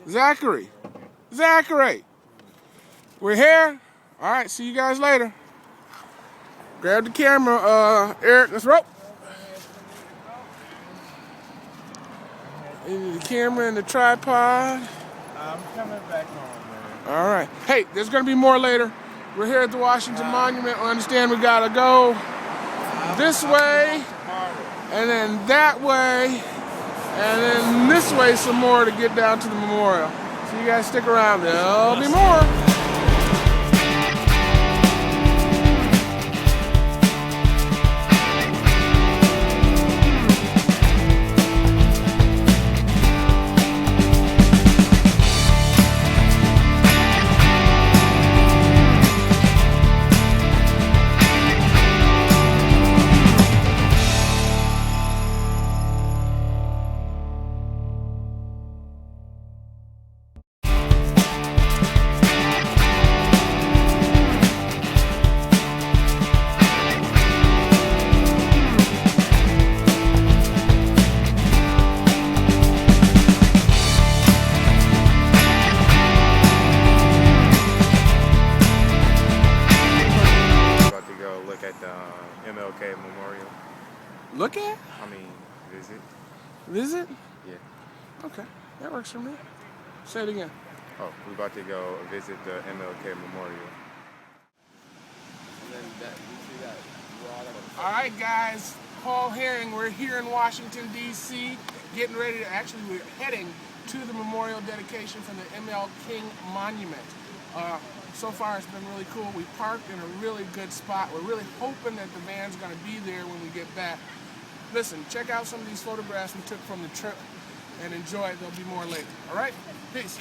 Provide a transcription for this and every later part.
Zachary. Zachary. We're here. All right, see you guys later. Grab the camera, Eric. Let's roll. The camera and the tripod. I'm coming back home, man. All right. Hey, there's going to be more later. We're here at the Washington Monument. I understand we got to go this way, and then that way, and then this way some more to get down to the memorial. So you guys stick around. There'll be more. At the MLK Memorial. Look at? I mean, visit. Visit? Yeah. Okay, that works for me. Say it again. Oh, we're about to go visit the MLK Memorial. And then all right, guys. Paul Herring. We're here in Washington, D.C. Getting ready to, actually, we're heading to the memorial dedication from the ML King Monument. So far, it's been really cool. We parked in a really good spot. We're really hoping that the van's going to be there when we get back. Listen, check out some of these photographs we took from the trip and enjoy it. There'll be more later. All right? Peace.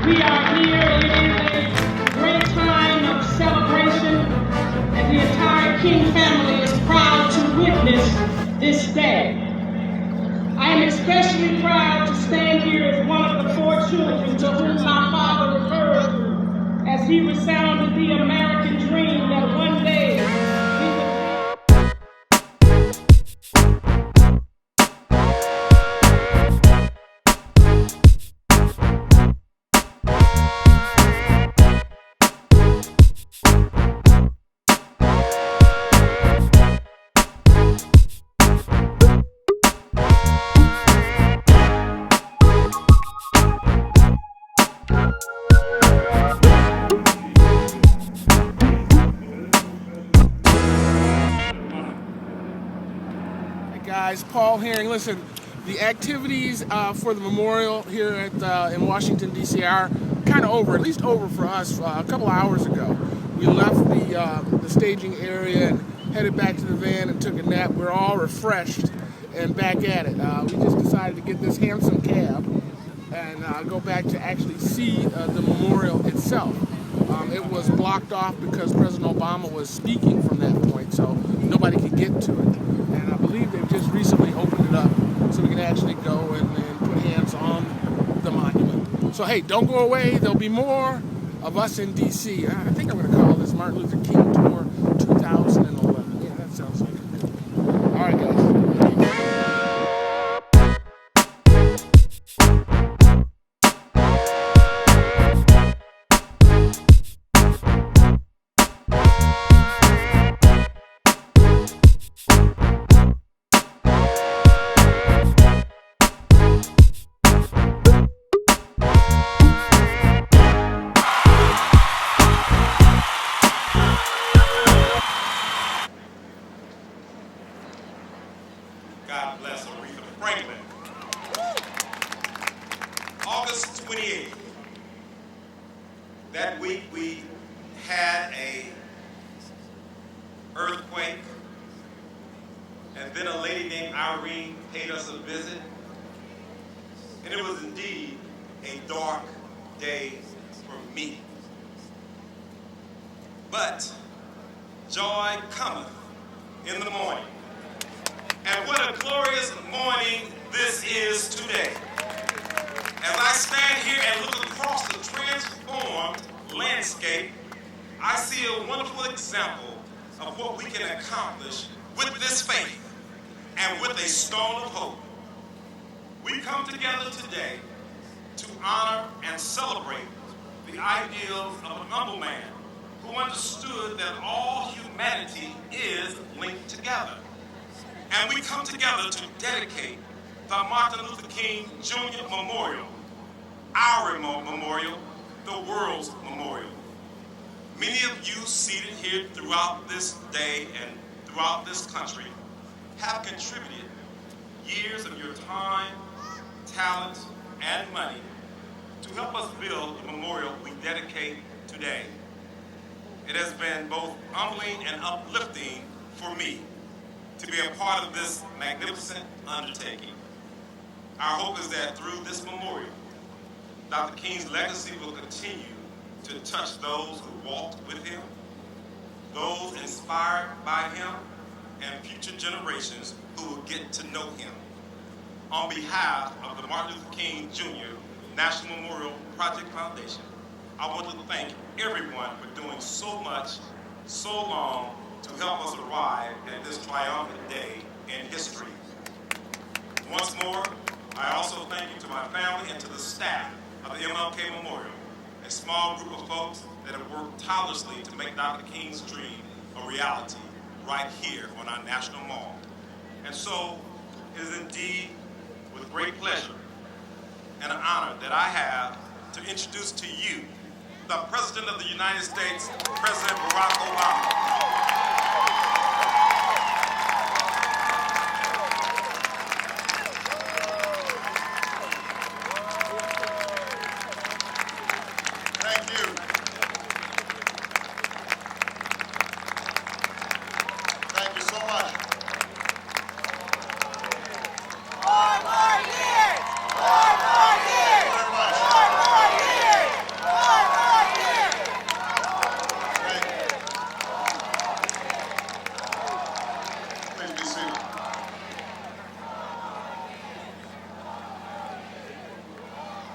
We are here. It is a great time of celebration, and the entire King family is proud to witness this day. I am especially proud to stand here as one of the 4 children to whom my father referred to as he resounded the American dream that one day he would Guys, Paul Herring. Listen, the activities for the memorial here at in Washington, D.C. are kind of over, at least over for us. A couple hours ago, we left the staging area and headed back to the van and took a nap. We're all refreshed and back at it. We just decided to get this handsome cab and go back to actually see the memorial itself. It was blocked off because President Obama was speaking from that point, so nobody could get to it. And I believe they've just recently opened it up so we can actually go and put hands on the monument. So hey, don't go away. There'll be more of us in D.C. I think I'm going to call this Martin Luther King Tour 2011. Yeah, that sounds like it. All right, guys. 28th, that week we had a earthquake, and then a lady named Irene paid us a visit, and it was indeed a dark day for me. But joy cometh in the morning. And what a glorious morning this is today. As I stand here and look across the transformed landscape, I see a wonderful example of what we can accomplish with this faith and with a stone of hope. We come together today to honor and celebrate the ideals of an humble man who understood that all humanity is linked together. And we come together to dedicate the Martin Luther King Jr. Memorial, our memorial, the world's memorial. Many of you seated here throughout this day and throughout this country have contributed years of your time, talent, and money to help us build the memorial we dedicate today. It has been both humbling and uplifting for me to be a part of this magnificent undertaking. Our hope is that through this memorial, Dr. King's legacy will continue to touch those who walked with him, those inspired by him, and future generations who will get to know him. On behalf of the Martin Luther King Jr. National Memorial Project Foundation, I want to thank everyone for doing so much, so long, to help us arrive at this triumphant day in history. Once more, I also thank you to my family and to the staff of the MLK Memorial, a small group of folks that have worked tirelessly to make Dr. King's dream a reality right here on our National Mall. And so, it is indeed with great pleasure and an honor that I have to introduce to you the President of the United States, President Barack Obama.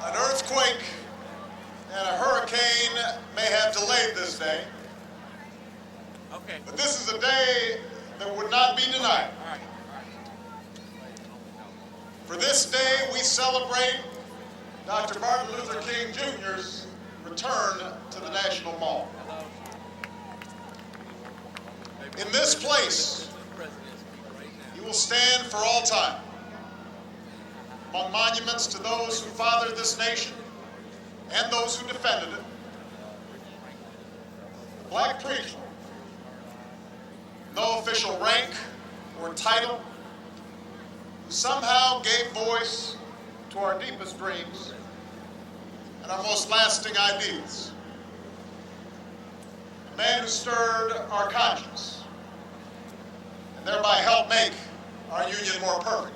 An earthquake and a hurricane may have delayed this day, but this is a day that would not be denied. For this day, we celebrate Dr. Martin Luther King Jr.'s return to the National Mall. In this place, he will stand for all time among monuments to those who fathered this nation and those who defended it. The black preacher, no official rank or title, who somehow gave voice to our deepest dreams and our most lasting ideals. A man who stirred our conscience and thereby helped make our union more perfect.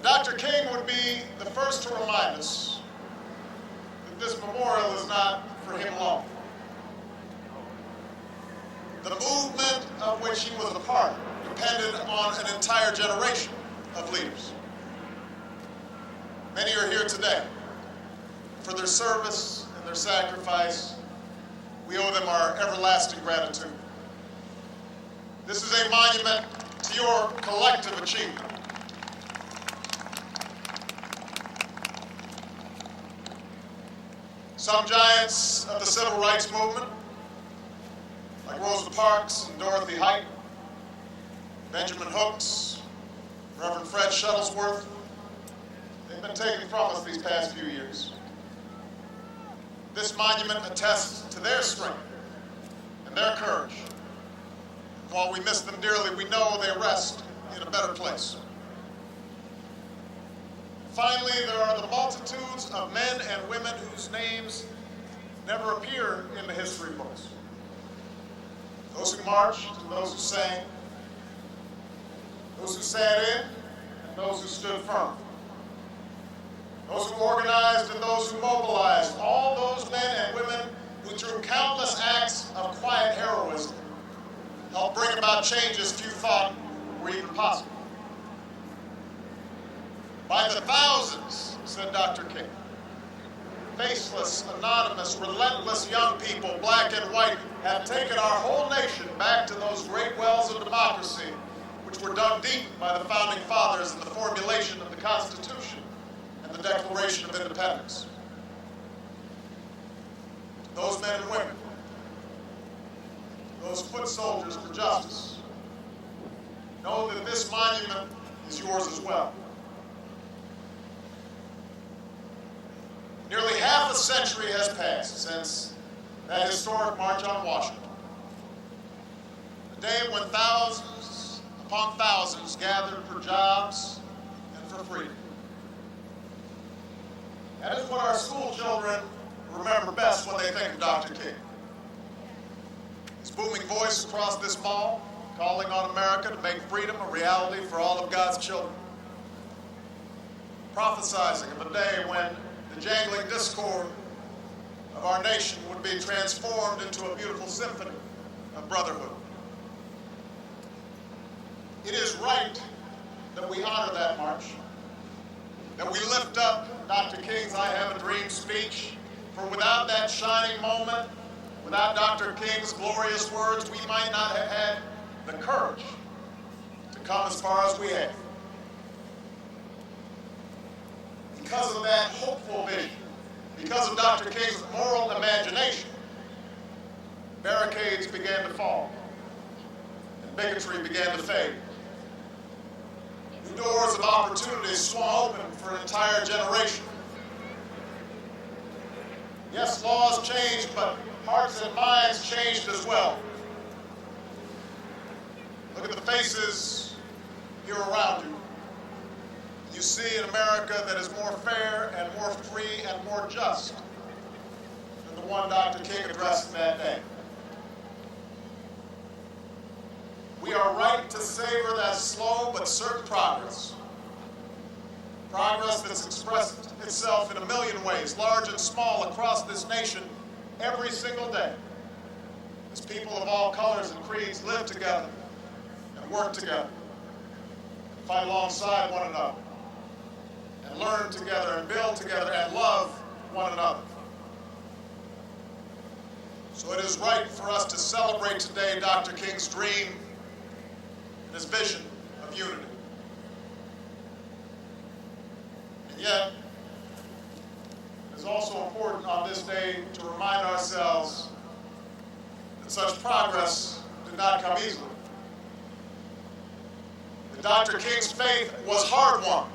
Dr. King would be the first to remind us that this memorial is not for him alone. The movement of which he was a part depended on an entire generation of leaders. Many are here today. For their service and their sacrifice, we owe them our everlasting gratitude. This is a monument to your collective achievement. Some giants of the civil rights movement, like Rosa Parks and Dorothy Height, Benjamin Hooks, Reverend Fred Shuttlesworth, they've been taken from us these past few years. This monument attests to their strength and their courage. While we miss them dearly, we know they rest in a better place. finally, there are the multitudes of men and women whose names never appear in the history books. Those who marched and those who sang, those who sat in and those who stood firm, those who organized and those who mobilized, all those men and women who through countless acts of quiet heroism helped bring about changes few thought were even possible. By the thousands, said Dr. King, faceless, anonymous, relentless young people, black and white, have taken our whole nation back to those great wells of democracy which were dug deep by the founding fathers in the formulation of the Constitution and the Declaration of Independence. Those men and women, those foot soldiers for justice, know that this monument is yours as well. Nearly half a century has passed since that historic March on Washington, a day when thousands upon thousands gathered for jobs and for freedom. That is what our school children remember best when they think of Dr. King. His booming voice across this mall, calling on America to make freedom a reality for all of God's children. Prophesizing of a day when the jangling discord of our nation would be transformed into a beautiful symphony of brotherhood. It is right that we honor that march, that we lift up Dr. King's I Have a Dream speech, for without that shining moment, without Dr. King's glorious words, we might not have had the courage to come as far as we have. Because of that hopeful vision, because of Dr. King's moral imagination, barricades began to fall, and bigotry began to fade. New doors of opportunity swung open for an entire generation. Yes, laws changed, but hearts and minds changed as well. Look at the faces here around you. You see an America that is more fair and more free and more just than the one Dr. King addressed that day. We are right to savor that slow but certain progress. Progress that's expressed itself in a million ways, large and small, across this nation every single day, as people of all colors and creeds live together and work together, and fight alongside one another, and learn together and build together and love one another. So it is right for us to celebrate today Dr. King's dream and his vision of unity. And yet, it is also important on this day to remind ourselves that such progress did not come easily. That Dr. King's faith was hard-won.